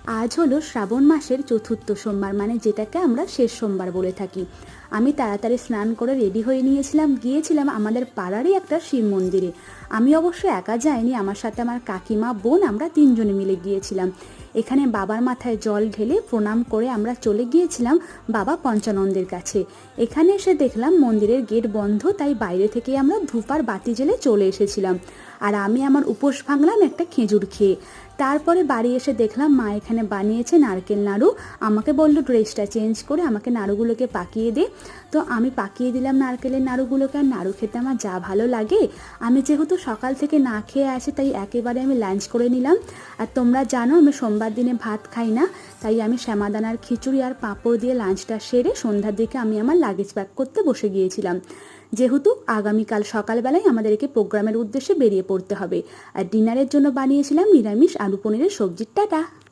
আজ হলো শ্রাবণ মাসের চতুর্থ সোমবার, মানে যেটাকে আমরা শেষ সোমবার বলে থাকি। আমি তাড়াতাড়ি স্নান করে রেডি হয়ে গিয়েছিলাম আমাদের পাড়ারই একটা শিব মন্দিরে। আমি অবশ্য একা যাইনি, আমার সাথে আমার কাকিমা, বোন, আমরা তিনজনে মিলে গিয়েছিলাম। এখানে বাবার মাথায় জল ঢেলে প্রণাম করে আমরা চলে গিয়েছিলাম বাবা পঞ্চানন্দের কাছে। এখানে এসে দেখলাম মন্দিরের গেট বন্ধ, তাই বাইরে থেকে আমরা ধূপ আর বাতি জ্বেলে চলে এসেছিলাম। আর আমি আমার উপোস ভাঙলাম একটা খেজুর খেয়ে। তারপরে বাড়ি এসে দেখলাম মা এখানে বানিয়েছে নারকেল নাড়ু। আমাকে বলল ড্রেসটা চেঞ্জ করে আমাকে নাড়ুগুলোকে পাকিয়ে দে। তো আমি পাকিয়ে দিলাম নারকেলের নাড়ুগুলোকে। আর নাড়ু খেতে আমার যা ভালো লাগে। আমি যেহেতু সকাল থেকে না খেয়ে আসি, তাই একেবারে আমি লাঞ্চ করে নিলাম। আর তোমরা জানো আমি সোমবার দিনে ভাত খাই না, তাই আমি শ্যামাদানার খিচুড়ি আর পাঁপড় দিয়ে লাঞ্চটা সেরে সন্ধ্যার দিকে আমি আমার লাগেজ প্যাক করতে বসে গিয়েছিলাম, যেহেতু আগামীকাল সকালবেলায় আমাদেরকে প্রোগ্রামের উদ্দেশ্যে বেরিয়ে পড়তে হবে। আর ডিনারের জন্য বানিয়েছিলাম নিরামিষ আলু পনিরের সবজির। টাটা।